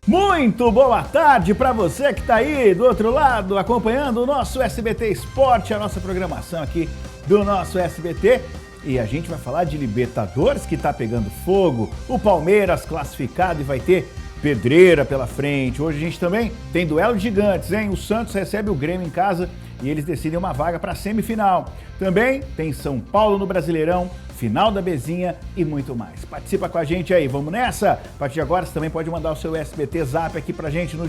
Muito boa tarde para você que está aí do outro lado acompanhando o nosso SBT Esporte, a nossa programação aqui do nosso SBT. E a gente vai falar de Libertadores que está pegando fogo, o Palmeiras classificado e vai ter pedreira pela frente. Hoje a gente também tem duelo de gigantes, hein? O Santos recebe o Grêmio em casa e eles decidem uma vaga para a semifinal. Também tem São Paulo no Brasileirão, final da Bezinha e muito mais. Participa com a gente aí, vamos nessa? A partir de agora você também pode mandar o seu SBT Zap aqui pra gente no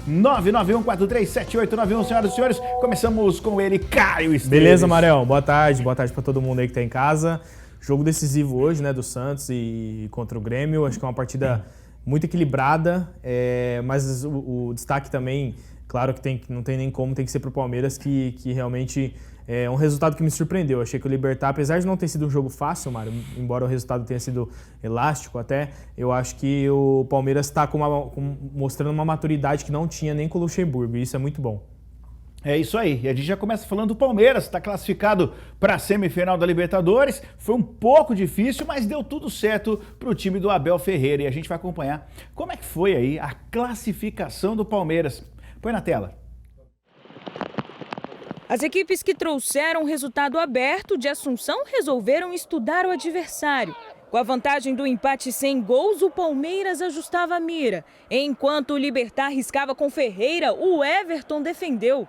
18991437891. Senhoras e senhores, começamos com ele, Caio Esteves. Beleza, Marel? Boa tarde pra todo mundo aí que tá em casa. Jogo decisivo hoje, né, do Santos e contra o Grêmio. Acho que é uma partida muito equilibrada, mas o destaque também, claro que não tem nem como, tem que ser pro Palmeiras, que realmente é um resultado que me surpreendeu. Achei que o Libertad, apesar de não ter sido um jogo fácil, Mário, embora o resultado tenha sido elástico até, eu acho que o Palmeiras está mostrando uma maturidade que não tinha nem com o Luxemburgo, e isso é muito bom. É isso aí, e a gente já começa falando do Palmeiras, está classificado para a semifinal da Libertadores. Foi um pouco difícil, mas deu tudo certo para o time do Abel Ferreira e a gente vai acompanhar como é que foi aí a classificação do Palmeiras. Põe na tela. As equipes que trouxeram resultado aberto de Assunção resolveram estudar o adversário. Com a vantagem do empate sem gols, o Palmeiras ajustava a mira. Enquanto o Libertad arriscava com Ferreira, o Everton defendeu.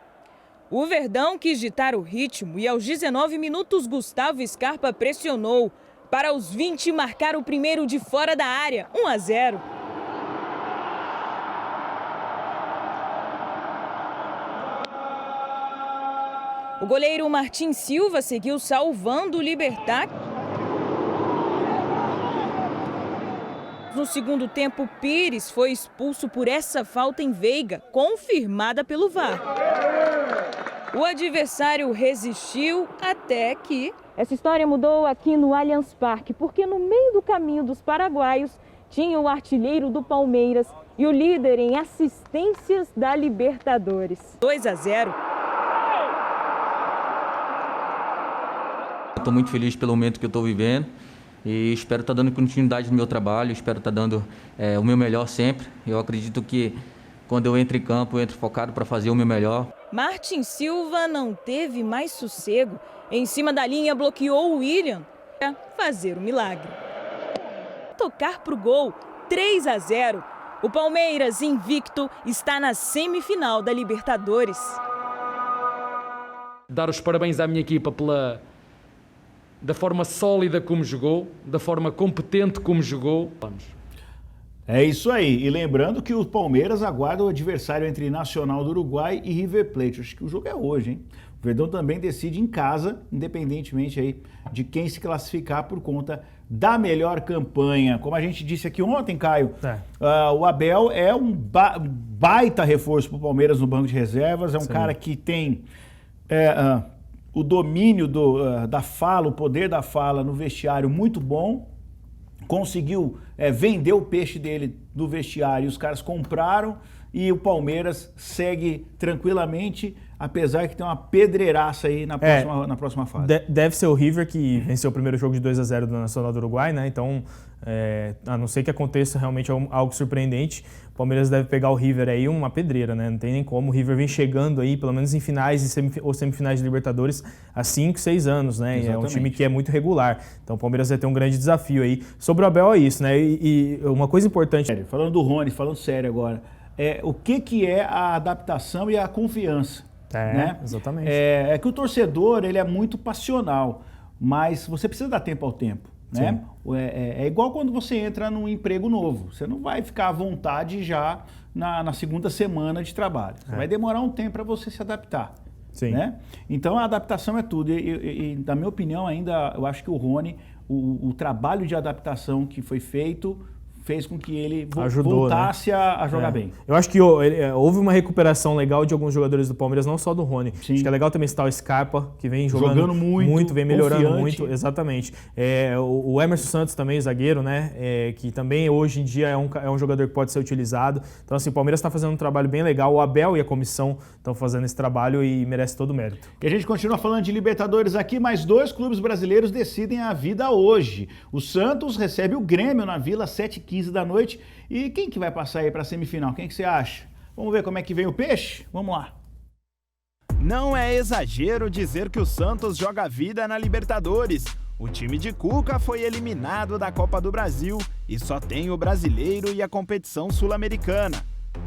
O Verdão quis ditar o ritmo e aos 19 minutos Gustavo Scarpa pressionou. Para os 20 marcar o primeiro de fora da área, 1-0. O goleiro Martin Silva seguiu salvando o Libertad. No segundo tempo, Pires foi expulso por essa falta em Veiga, confirmada pelo VAR. O adversário resistiu até que... Essa história mudou aqui no Allianz Parque, porque no meio do caminho dos paraguaios tinha o artilheiro do Palmeiras e o líder em assistências da Libertadores. 2-0. Estou muito feliz pelo momento que eu estou vivendo e espero estar dando continuidade no meu trabalho, espero estar dando o meu melhor sempre. Eu acredito que quando eu entro em campo, eu entro focado para fazer o meu melhor. Martin Silva não teve mais sossego. Em cima da linha bloqueou o William para fazer o milagre. Tocar para o gol, 3-0. O Palmeiras, invicto, está na semifinal da Libertadores. Dar os parabéns à minha equipa da forma sólida como jogou, da forma competente como jogou. Vamos. É isso aí. E lembrando que o Palmeiras aguarda o adversário entre Nacional do Uruguai e River Plate. Acho que o jogo é hoje, hein? O Verdão também decide em casa, independentemente aí de quem se classificar por conta da melhor campanha. Como a gente disse aqui ontem, Caio, o Abel é um baita reforço para o Palmeiras no banco de reservas. É um cara que tem... o domínio da fala, o poder da fala no vestiário muito bom, conseguiu vender o peixe dele do vestiário e os caras compraram e o Palmeiras segue tranquilamente, apesar que tem uma pedreiraça aí na próxima fase. Deve ser o River que venceu o primeiro jogo de 2-0 do Nacional do Uruguai, né? Então, a não ser que aconteça realmente algo surpreendente, o Palmeiras deve pegar o River aí uma pedreira, né? Não tem nem como. O River vem chegando aí, pelo menos em finais ou semifinais de Libertadores, há 5, 6 anos, né? Exatamente. É um time que é muito regular. Então o Palmeiras vai ter um grande desafio aí. Sobre o Abel é isso, né? E uma coisa importante... Falando do Rony, falando sério agora, o que é a adaptação e a confiança? Né? Exatamente. É que o torcedor, ele é muito passional, mas você precisa dar tempo ao tempo, né? É igual quando você entra num emprego novo, você não vai ficar à vontade já na segunda semana de trabalho, vai demorar um tempo para você se adaptar. Sim. Né? Então a adaptação é tudo e na minha opinião ainda, eu acho que o Rony, o trabalho de adaptação que foi feito fez com que ele voltasse, né, a jogar bem. Eu acho que houve uma recuperação legal de alguns jogadores do Palmeiras, não só do Rony. Sim. Acho que é legal também citar o Scarpa, que vem jogando muito, vem melhorando confiante. Muito. Exatamente. O Emerson Santos também, zagueiro, né? Que também hoje em dia é um jogador que pode ser utilizado. Então, assim, o Palmeiras está fazendo um trabalho bem legal. O Abel e a comissão estão fazendo esse trabalho e merece todo o mérito. E a gente continua falando de Libertadores aqui, mas 2 clubes brasileiros decidem a vida hoje. O Santos recebe o Grêmio na Vila 7h15. 7h15 da noite. E quem que vai passar aí para a semifinal? Quem que você acha? Vamos ver como é que vem o peixe? Vamos lá. Não é exagero dizer que o Santos joga vida na Libertadores. O time de Cuca foi eliminado da Copa do Brasil e só tem o Brasileiro e a competição sul-americana.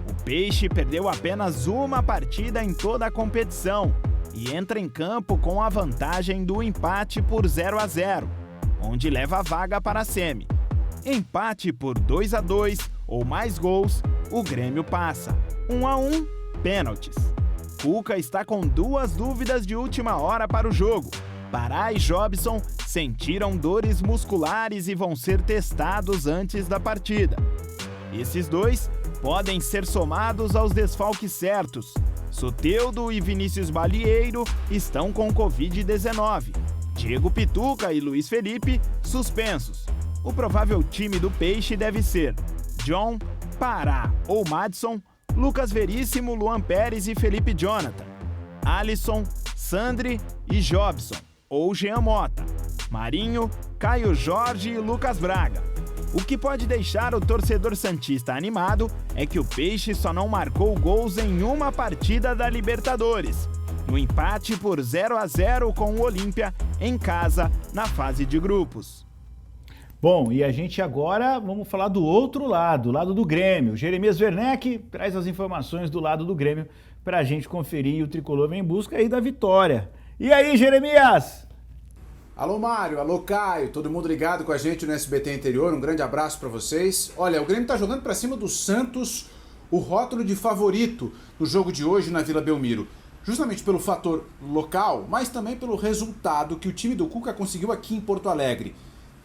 O Peixe perdeu apenas uma partida em toda a competição e entra em campo com a vantagem do empate por 0-0, onde leva a vaga para a semi. Empate por 2-2 ou mais gols, o Grêmio passa. 1-1, pênaltis. Cuca está com 2 dúvidas de última hora para o jogo. Pará e Jobson sentiram dores musculares e vão ser testados antes da partida. Esses 2 podem ser somados aos desfalques certos. Soteldo e Vinícius Balieiro estão com Covid-19. Diego Pituca e Luiz Felipe suspensos. O provável time do Peixe deve ser John, Pará ou Madison, Lucas Veríssimo, Luan Pérez e Felipe Jonathan, Alisson, Sandri e Jobson ou Jean Mota, Marinho, Caio Jorge e Lucas Braga. O que pode deixar o torcedor santista animado é que o Peixe só não marcou gols em uma partida da Libertadores, no empate por 0-0 com o Olímpia em casa na fase de grupos. Bom, e a gente agora vamos falar do outro lado, o lado do Grêmio. Jeremias Werneck traz as informações do lado do Grêmio para a gente conferir e o Tricolor vem em busca aí da vitória. E aí, Jeremias? Alô Mário, alô Caio, todo mundo ligado com a gente no SBT Interior, um grande abraço para vocês. Olha, o Grêmio tá jogando para cima do Santos, o rótulo de favorito no jogo de hoje na Vila Belmiro. Justamente pelo fator local, mas também pelo resultado que o time do Cuca conseguiu aqui em Porto Alegre.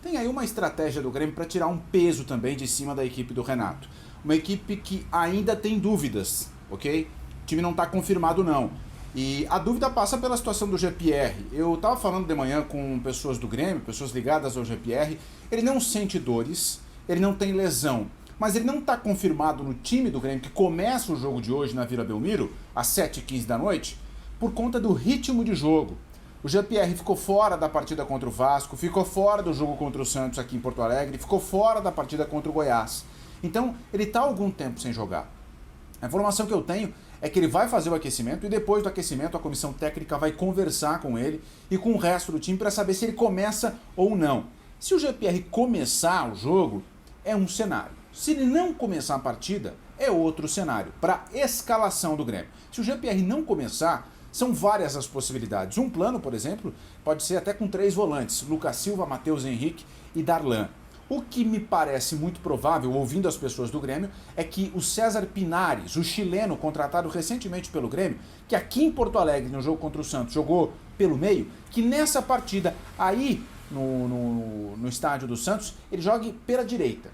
Tem aí uma estratégia do Grêmio para tirar um peso também de cima da equipe do Renato. Uma equipe que ainda tem dúvidas, ok? O time não está confirmado não. E a dúvida passa pela situação do GPR. Eu estava falando de manhã com pessoas do Grêmio, pessoas ligadas ao GPR. Ele não sente dores, ele não tem lesão, mas ele não está confirmado no time do Grêmio que começa o jogo de hoje na Vila Belmiro, às 7h15 da noite, por conta do ritmo de jogo. O GPR ficou fora da partida contra o Vasco, ficou fora do jogo contra o Santos aqui em Porto Alegre, ficou fora da partida contra o Goiás. Então, ele está há algum tempo sem jogar. A informação que eu tenho é que ele vai fazer o aquecimento e depois do aquecimento a comissão técnica vai conversar com ele e com o resto do time para saber se ele começa ou não. Se o GPR começar o jogo, é um cenário. Se ele não começar a partida, é outro cenário para escalação do Grêmio. Se o GPR não começar, são várias as possibilidades. Um plano, por exemplo, pode ser até com 3 volantes, Lucas Silva, Matheus Henrique e Darlan. O que me parece muito provável, ouvindo as pessoas do Grêmio, é que o César Pinares, o chileno contratado recentemente pelo Grêmio, que aqui em Porto Alegre, no jogo contra o Santos, jogou pelo meio, que nessa partida, aí no estádio do Santos, ele jogue pela direita.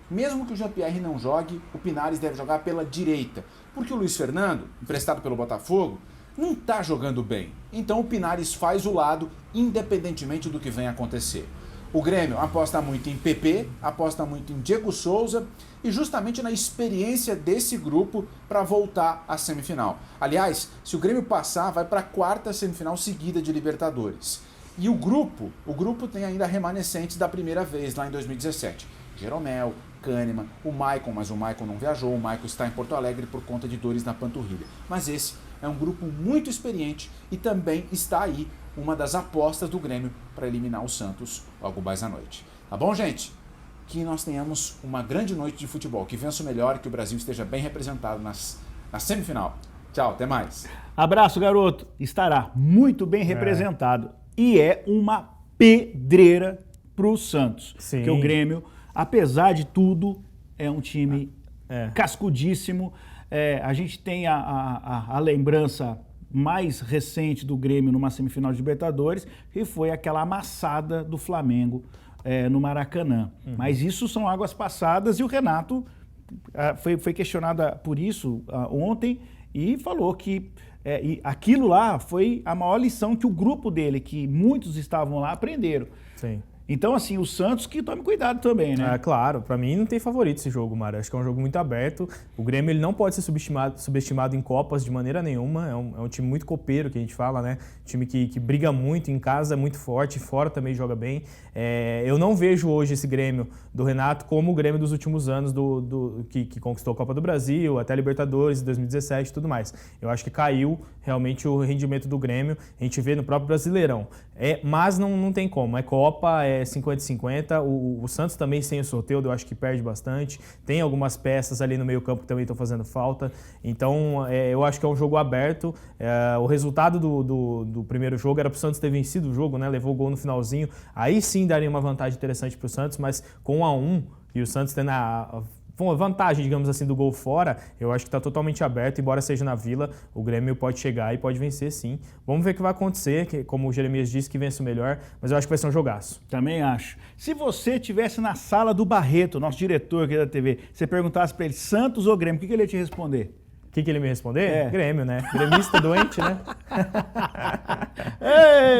Mesmo que o Jean-Pierre não jogue, o Pinares deve jogar pela direita, porque o Luiz Fernando, emprestado pelo Botafogo, não está jogando bem. Então o Pinares faz o lado, independentemente do que venha acontecer. O Grêmio aposta muito em PP, aposta muito em Diego Souza e justamente na experiência desse grupo para voltar à semifinal. Aliás, se o Grêmio passar, vai para a 4ª semifinal seguida de Libertadores. E o grupo tem ainda remanescentes da primeira vez, lá em 2017. Jeromel, Kahneman, o Maicon, mas o Maicon não viajou, o Maicon está em Porto Alegre por conta de dores na panturrilha. Mas esse é um grupo muito experiente e também está aí uma das apostas do Grêmio para eliminar o Santos logo mais à noite. Tá bom, gente? Que nós tenhamos uma grande noite de futebol, que vença o melhor e que o Brasil esteja bem representado na semifinal. Tchau, até mais. Abraço, garoto. Estará muito bem representado. E é uma pedreira pro Santos. Sim. Porque o Grêmio, apesar de tudo, é um time cascudíssimo. A gente tem a lembrança mais recente do Grêmio numa semifinal de Libertadores, que foi aquela amassada do Flamengo no Maracanã. Mas isso são águas passadas e o Renato foi questionado por isso ontem e falou que aquilo lá foi a maior lição que o grupo dele, que muitos estavam lá, aprenderam. Sim. Então, assim, o Santos que tome cuidado também, né? Claro, pra mim não tem favorito esse jogo, Mário. Acho que é um jogo muito aberto. O Grêmio ele não pode ser subestimado em Copas de maneira nenhuma. É um time muito copeiro, que a gente fala, né? Time que briga muito em casa, é muito forte, fora também joga bem. Eu não vejo hoje esse Grêmio do Renato como o Grêmio dos últimos anos que conquistou a Copa do Brasil, até a Libertadores, 2017 e tudo mais. Eu acho que caiu realmente o rendimento do Grêmio. A gente vê no próprio Brasileirão. Mas não tem como. É Copa, é 50-50. O Santos também sem o Soteldo, eu acho que perde bastante. Tem algumas peças ali no meio campo que também estão fazendo falta. Então, eu acho que é um jogo aberto. O resultado do primeiro jogo era para o Santos ter vencido o jogo, né? Levou o gol no finalzinho. Aí sim daria uma vantagem interessante para o Santos, mas com 1-1 e o Santos tendo a vantagem, digamos assim, do gol fora, eu acho que está totalmente aberto, embora seja na Vila, o Grêmio pode chegar e pode vencer sim. Vamos ver o que vai acontecer, que, como o Jeremias disse, que vence o melhor, mas eu acho que vai ser um jogaço. Também acho. Se você estivesse na sala do Barreto, nosso diretor aqui da TV, você perguntasse para ele Santos ou Grêmio, o que ele ia te responder? O que ele me responder? Grêmio, né? Gremista doente, né?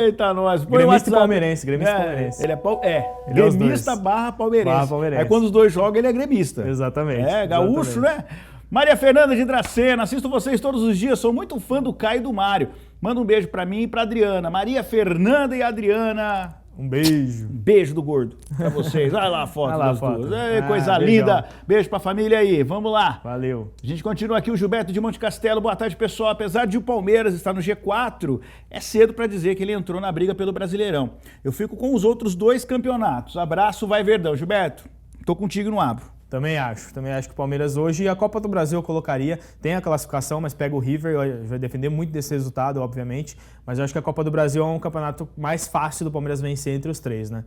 Eita, nós. Gremista e palmeirense. Gremista e palmeirense. Ele é gremista barra palmeirense. Aí quando os dois jogam, ele é gremista. Exatamente. Gaúcho, né? Maria Fernanda de Dracena, assisto vocês todos os dias, sou muito fã do Caio e do Mário. Manda um beijo pra mim e pra Adriana. Maria Fernanda e Adriana... Um beijo. Beijo do gordo pra vocês. Olha lá a foto das duas. Coisa beijão. linda. Beijo pra família aí. Vamos lá. Valeu. A gente continua aqui, o Gilberto de Monte Castelo. Boa tarde, pessoal. Apesar de o Palmeiras estar no G4, é cedo pra dizer que ele entrou na briga pelo Brasileirão. Eu fico com os outros 2 campeonatos. Abraço, vai Verdão. Gilberto, tô contigo e não abro. Também acho que o Palmeiras hoje, a Copa do Brasil eu colocaria, tem a classificação, mas pega o River, vai defender muito desse resultado, obviamente, mas eu acho que a Copa do Brasil é um campeonato mais fácil do Palmeiras vencer entre os 3, né?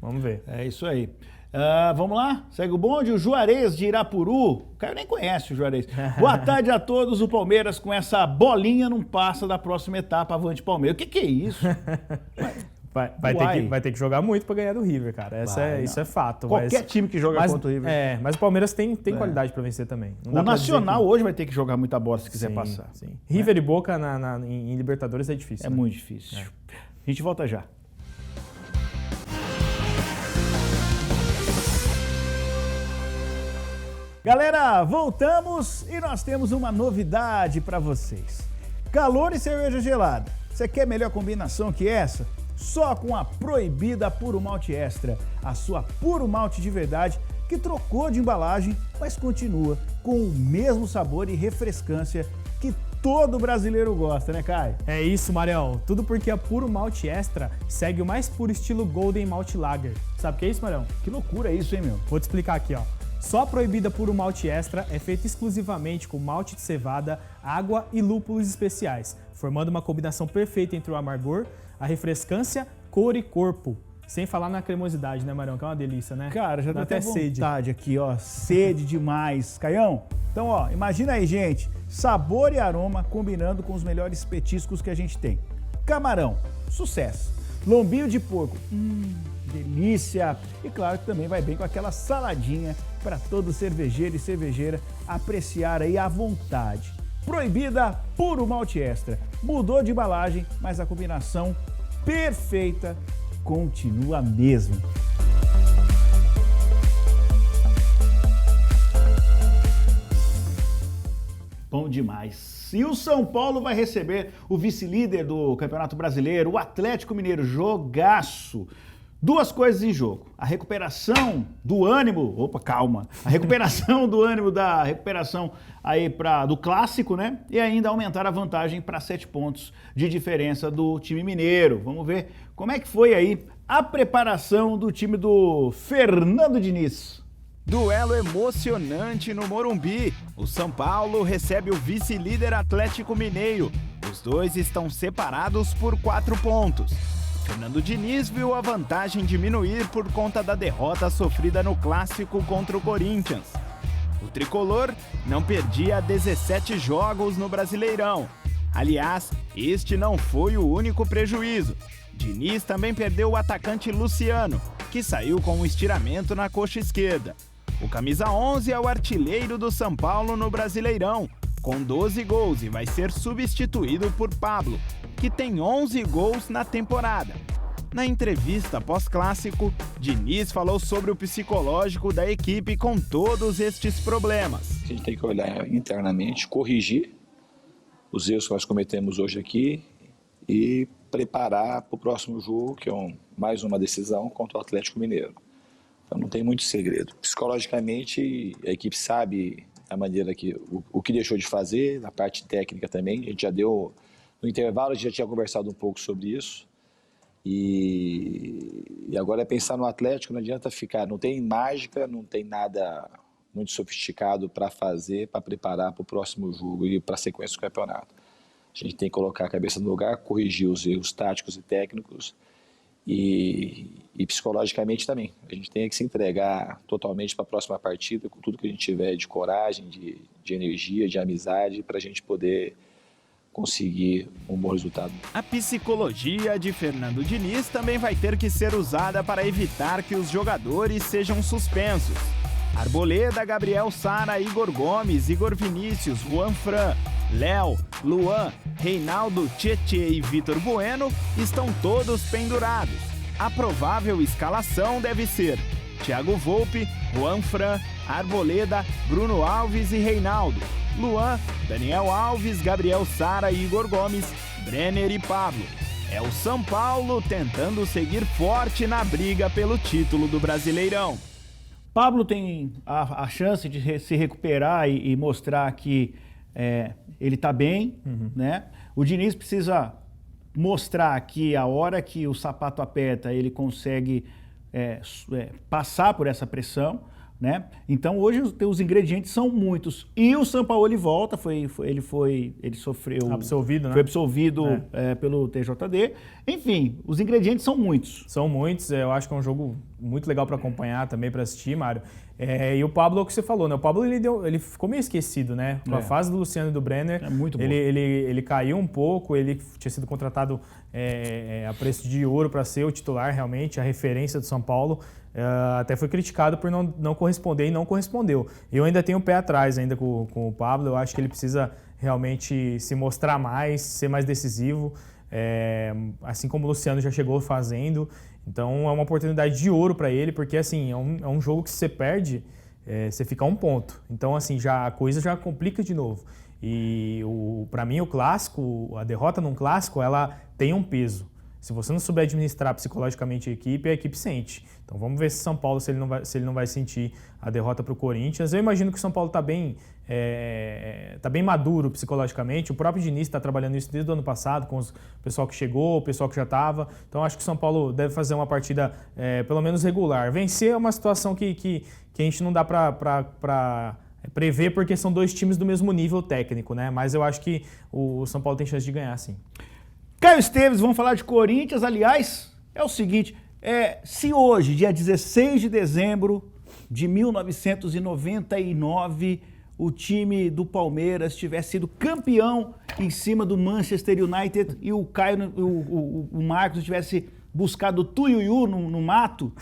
Vamos ver. É isso aí. Vamos lá? Segue o bonde, o Juarez de Irapuru. O Caio nem conhece o Juarez. Boa tarde a todos. O Palmeiras com essa bolinha não passa da próxima etapa, avante Palmeiras. O que é isso? Vai ter que jogar muito para ganhar do River, cara. Isso é fato. Qualquer time que joga contra o River. Mas o Palmeiras tem qualidade para vencer também. O Nacional hoje vai ter que jogar muita bola se quiser passar. Sim. River e Boca em Libertadores é difícil. É muito difícil. A gente volta já. Galera, voltamos e nós temos uma novidade para vocês. Calor e cerveja gelada. Você quer melhor combinação que essa? Só com a Proibida Puro Malte Extra, a sua puro malte de verdade que trocou de embalagem, mas continua com o mesmo sabor e refrescância que todo brasileiro gosta, né, Caio? É isso, Marião. Tudo porque a Puro Malte Extra segue o mais puro estilo Golden Malt Lager. Sabe o que é isso, Marião? Que loucura isso, hein, meu? Vou te explicar aqui, ó. Só a Proibida Puro Malte Extra é feita exclusivamente com malte de cevada, água e lúpulos especiais, formando uma combinação perfeita entre o amargor, a refrescância, cor e corpo. Sem falar na cremosidade, né, Marião? Que é uma delícia, né? Cara, já dá até sede aqui, ó. Sede demais. Caião, então, ó, imagina aí, gente. Sabor e aroma combinando com os melhores petiscos que a gente tem. Camarão, sucesso. Lombinho de porco, delícia. E claro que também vai bem com aquela saladinha para todo cervejeiro e cervejeira apreciar aí à vontade. Proibida Puro Malte Extra. Mudou de embalagem, mas a combinação perfeita continua a mesma. Bom demais. E o São Paulo vai receber o vice-líder do Campeonato Brasileiro, o Atlético Mineiro. Jogaço. 2 coisas em jogo. A recuperação do ânimo... Opa, calma. A recuperação do ânimo da recuperação aí do clássico, né? E ainda aumentar a vantagem para 7 pontos de diferença do time mineiro. Vamos ver como é que foi aí a preparação do time do Fernando Diniz. Duelo emocionante no Morumbi. O São Paulo recebe o vice-líder Atlético Mineiro. Os dois estão separados por 4 pontos. Fernando Diniz viu a vantagem diminuir por conta da derrota sofrida no clássico contra o Corinthians. O tricolor não perdia 17 jogos no Brasileirão. Aliás, este não foi o único prejuízo. Diniz também perdeu o atacante Luciano, que saiu com um estiramento na coxa esquerda. O camisa 11 é o artilheiro do São Paulo no Brasileirão, com 12 gols e vai ser substituído por Pablo, que tem 11 gols na temporada. Na entrevista pós-clássico, Diniz falou sobre o psicológico da equipe com todos estes problemas. A gente tem que olhar internamente, corrigir os erros que nós cometemos hoje aqui e preparar para o próximo jogo, que é mais uma decisão contra o Atlético Mineiro. Então não tem muito segredo. Psicologicamente, a equipe sabe a maneira que o que deixou de fazer, na parte técnica também. A gente já deu, no intervalo, a gente já tinha conversado um pouco sobre isso. E agora é pensar no Atlético, não adianta ficar, não tem mágica, não tem nada muito sofisticado para fazer, para preparar para o próximo jogo e para a sequência do campeonato. A gente tem que colocar a cabeça no lugar, corrigir os erros táticos e técnicos e psicologicamente também. A gente tem que se entregar totalmente para a próxima partida, com tudo que a gente tiver de coragem, de energia, de amizade, para a gente poder conseguir um bom resultado. A psicologia de Fernando Diniz também vai ter que ser usada para evitar que os jogadores sejam suspensos. Arboleda, Gabriel Sara, Igor Gomes, Igor Vinícius, Juan Fran, Léo, Luan, Reinaldo, Tietê e Vitor Bueno estão todos pendurados. A provável escalação deve ser Thiago Volpi, Juan Fran, Arboleda, Bruno Alves e Reinaldo, Luan, Daniel Alves, Gabriel Sara e Igor Gomes, Brenner e Pablo. É o São Paulo tentando seguir forte na briga pelo título do Brasileirão. Pablo tem a chance de se recuperar e mostrar que ele está bem, né? O Diniz precisa mostrar que a hora que o sapato aperta, ele consegue passar por essa pressão, né? Então hoje os ingredientes são muitos. E o Sampaoli volta, ele sofreu... Absolvido, né? Foi absolvido pelo TJD. Enfim, os ingredientes são muitos. São muitos, eu acho que é um jogo muito legal para acompanhar também, para assistir, Mário. E o Pablo, é o que você falou, né? O Pablo ele ficou meio esquecido, né? Com a fase do Luciano e do Brenner. É muito bom. Ele caiu um pouco, ele tinha sido contratado a preço de ouro para ser o titular, realmente, a referência do São Paulo. Até foi criticado por não corresponder e não correspondeu. Eu ainda tenho o pé atrás ainda com o Pablo, eu acho que ele precisa realmente se mostrar mais, ser mais decisivo, assim como o Luciano já chegou fazendo. Então é uma oportunidade de ouro para ele, porque assim, é um jogo que se você perde, você fica a um ponto. Então assim, a coisa já complica de novo. E para mim o clássico, a derrota num clássico, ela tem um peso. Se você não souber administrar psicologicamente a equipe sente. Então vamos ver se São Paulo, se ele não vai sentir a derrota para o Corinthians. Eu imagino que o São Paulo está bem maduro psicologicamente. O próprio Diniz está trabalhando isso desde o ano passado, com o pessoal que chegou, o pessoal que já estava. Então acho que o São Paulo deve fazer uma partida pelo menos regular. Vencer é uma situação que a gente não dá para prever, porque são dois times do mesmo nível técnico, né? Mas eu acho que o São Paulo tem chance de ganhar, sim. Caio Esteves, vamos falar de Corinthians. Aliás, é o seguinte, se hoje, dia 16 de dezembro de 1999, o time do Palmeiras tivesse sido campeão em cima do Manchester United e o Marcos tivesse buscado o Tuiuiu no mato,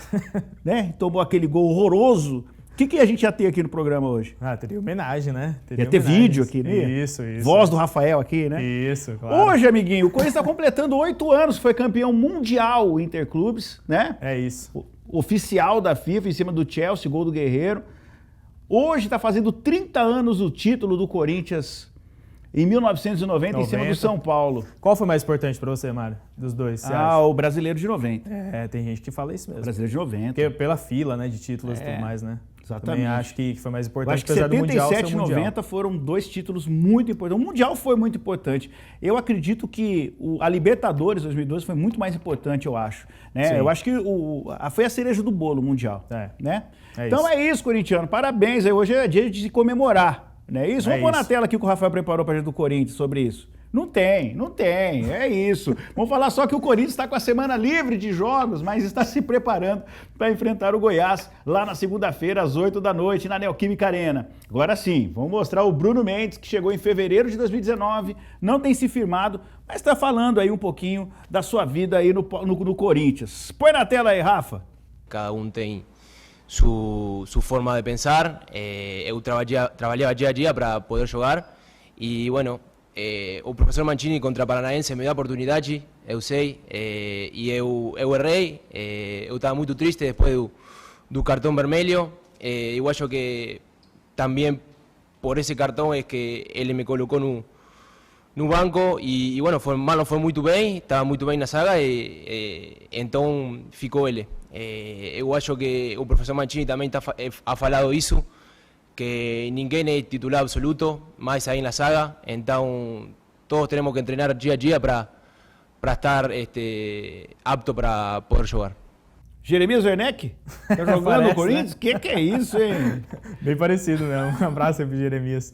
né? Tomou aquele gol horroroso. O que a gente ia ter aqui no programa hoje? Teria homenagem, né? Ia ter vídeo aqui, né? Isso. Voz do Rafael aqui, né? Isso, claro. Hoje, amiguinho, o Corinthians está completando 8 anos, foi campeão mundial Interclubes, né? É isso. Oficial da FIFA, em cima do Chelsea, gol do Guerreiro. Hoje está fazendo 30 anos o título do Corinthians em 1990, em cima do São Paulo. Qual foi mais importante para você, Mário, dos dois? O Brasileiro de 90. Tem gente que fala isso mesmo. O Brasileiro de 90. Porque pela fila, né, de títulos e tudo mais, né? Exatamente. Também acho que foi mais importante. Eu acho que apesar 77 do mundial, e 90 foram dois títulos muito importantes. O Mundial foi muito importante. Eu acredito que a Libertadores 2012 foi muito mais importante, eu acho. Né? Eu acho que foi a cereja do bolo Mundial. Né? Então é isso, corintiano. Parabéns. Hoje é dia de se comemorar. Não é isso? Vamos pôr na tela aqui o que o Rafael preparou para a gente do Corinthians sobre isso. Não tem. É isso. Vamos falar só que o Corinthians está com a semana livre de jogos, mas está se preparando para enfrentar o Goiás lá na segunda-feira, às 8 da noite, na Neoquímica Arena. Agora sim, vamos mostrar o Bruno Mendes, que chegou em fevereiro de 2019, não tem se firmado, mas está falando aí um pouquinho da sua vida aí no Corinthians. Põe na tela aí, Rafa. Cada tem su forma de pensar. Eu trabalhava dia a dia para poder jogar e, bueno, o professor Mancini contra Paranaense me dá oportunidade, eu sei, e eu errei, eu estava muito triste depois do cartão vermelho, eu acho que também por esse cartão é que ele me colocou no banco e bueno, não foi muito bem, estava muito bem na zaga e então ficou ele. Eu acho que o professor Mancini também ha falado isso, que ninguém é titular absoluto, mais aí na zaga, então todos temos que treinar dia a dia para estar apto para poder jogar. Jeremias Werneck? Tá jogando Parece, no Corinthians? né? Que é isso, hein? Bem parecido, né? Um abraço aí pro Jeremias.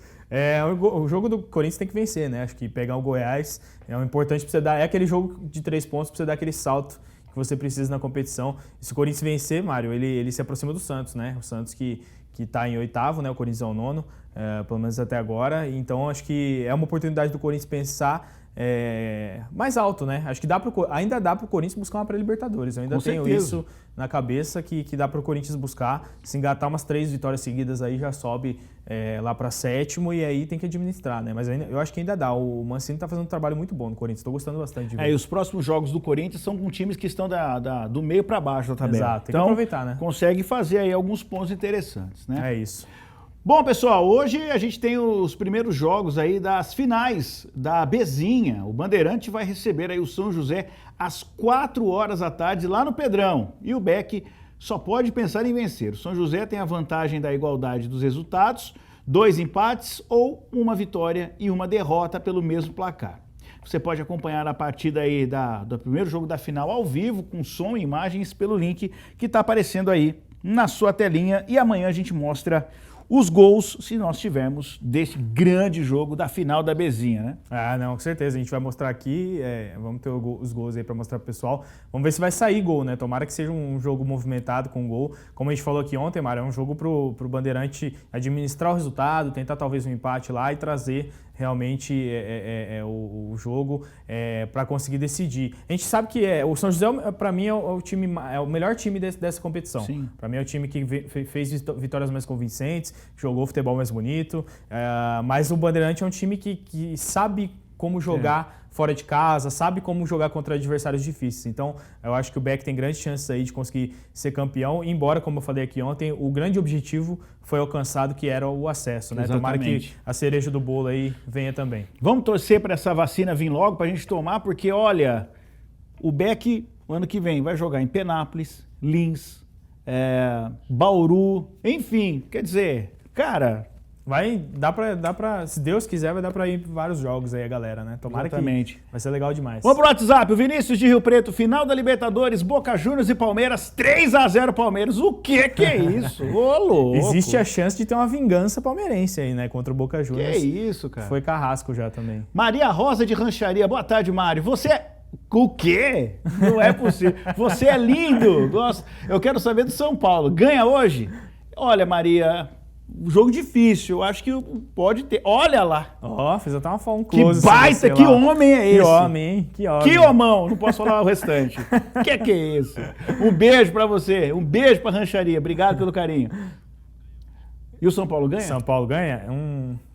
O jogo do Corinthians tem que vencer, né? Acho que pegar o Goiás é importante pra você dar. É aquele jogo de 3 pontos pra você dar aquele salto que você precisa na competição. E se o Corinthians vencer, Mário, ele se aproxima do Santos, né? O Santos que tá em 8º, né? O Corinthians é o 9º, pelo menos até agora. Então acho que é uma oportunidade do Corinthians pensar mais alto, né? Acho que ainda dá pro Corinthians buscar uma pré-Libertadores. Eu ainda tenho isso na cabeça que dá pro Corinthians buscar. Se engatar umas 3 vitórias seguidas aí já sobe lá para 7º e aí tem que administrar, né? Mas eu acho que ainda dá. O Mancini tá fazendo um trabalho muito bom no Corinthians. Estou gostando bastante de ver. E os próximos jogos do Corinthians são com times que estão do meio para baixo da tabela. Exato, tem então, que aproveitar, né? Consegue fazer aí alguns pontos interessantes, né? É isso. Bom, pessoal, hoje a gente tem os primeiros jogos aí das finais da Bezinha. O Bandeirante vai receber aí o São José às 4h lá no Pedrão. E o Beck só pode pensar em vencer. O São José tem a vantagem da igualdade dos resultados, 2 empates ou 1 vitória e 1 derrota pelo mesmo placar. Você pode acompanhar a partida aí do primeiro jogo da final ao vivo, com som e imagens pelo link que está aparecendo aí na sua telinha. E amanhã a gente mostra os gols, se nós tivermos, desse grande jogo da final da Bezinha, né? Ah, não, com certeza. A gente vai mostrar aqui, vamos ter os gols aí para mostrar pro pessoal. Vamos ver se vai sair gol, né? Tomara que seja um jogo movimentado com gol. Como a gente falou aqui ontem, Mário, é um jogo pro Bandeirante administrar o resultado, tentar talvez um empate lá e trazer realmente o jogo para conseguir decidir. A gente sabe que o São José, para mim, é o melhor time dessa competição. Para mim é o time que fez vitórias mais convincentes, jogou futebol mais bonito, mas o Bandeirante é um time que sabe como jogar fora de casa, sabe como jogar contra adversários difíceis. Então, eu acho que o Beck tem grandes chances aí de conseguir ser campeão, embora, como eu falei aqui ontem, o grande objetivo foi alcançado, que era o acesso, né? Tomara que a cereja do bolo aí venha também. Vamos torcer para essa vacina vir logo, para a gente tomar, porque, olha, o Beck, o ano que vem, vai jogar em Penápolis, Lins, Bauru, enfim, quer dizer, cara... Dá pra, se Deus quiser, vai dar pra ir para vários jogos aí, a galera, né? Tomara que vai ser legal demais. Vamos pro WhatsApp, o Vinícius de Rio Preto, final da Libertadores, Boca Juniors e Palmeiras, 3-0 Palmeiras. O que é isso? Ô, louco! Existe a chance de ter uma vingança palmeirense aí, né? Contra o Boca Juniors. Que isso, cara? Foi carrasco já também. Maria Rosa de Rancharia, boa tarde, Mário. O quê? Não é possível. Você é lindo. Gosto. Eu quero saber do São Paulo. Ganha hoje? Olha, Maria... Jogo difícil, eu acho que pode ter. Olha lá! Fez até um close. Que baita, que homem é esse? Que homem, hein? Que homem. Que homão, não posso falar o restante. Que é isso? Um beijo pra você, um beijo pra Rancharia, obrigado pelo carinho. E o São Paulo ganha? São Paulo ganha?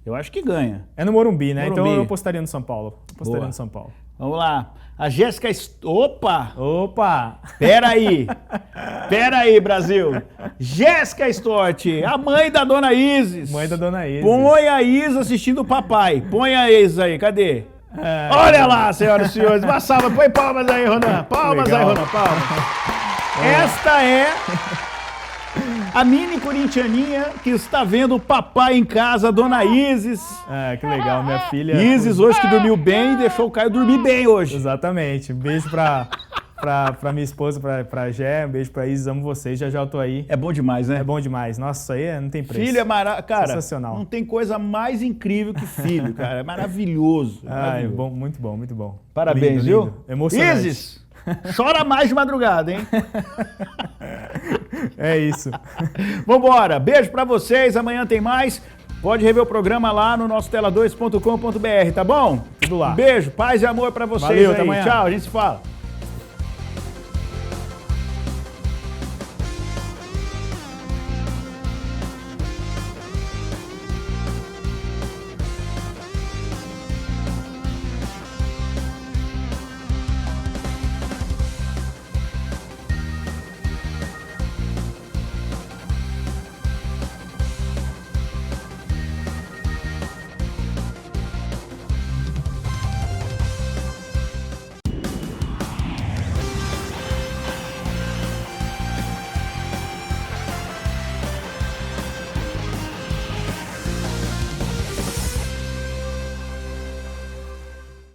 Eu acho que ganha. É no Morumbi, né? Morumbi. Então eu apostaria no São Paulo. No São Paulo. Vamos lá. A Jéssica... Opa! Pera aí, Brasil. Jéssica Stort, a mãe da Dona Isis. Mãe da Dona Isis. Põe a Isis assistindo o papai. Põe a Isis aí, cadê? Olha lá, senhoras e senhores. Uma salva. Põe palmas aí, Ronan. Palmas aí, Ronan. Palmas. Esta é... a mini corintianinha que está vendo o papai em casa, a Dona Isis. Que legal, minha filha. Isis hoje que dormiu bem e deixou o Caio dormir bem hoje. Exatamente. Um beijo pra minha esposa, pra Gé, um beijo pra Isis, amo vocês, já eu tô aí. É bom demais, né? É bom demais. Nossa, isso aí não tem preço. Filho é maravilhoso. Cara, sensacional. Não tem coisa mais incrível que filho, cara. É maravilhoso. É bom, muito bom, muito bom. Parabéns, lindo, viu? Lindo. Emocionante. Isis! Chora mais de madrugada, hein? É isso. Vambora. Beijo pra vocês. Amanhã tem mais. Pode rever o programa lá no nosso tela2.com.br, tá bom? Tudo lá. Beijo, paz e amor pra vocês. Valeu, aí. até amanhã. Tchau, a gente se fala.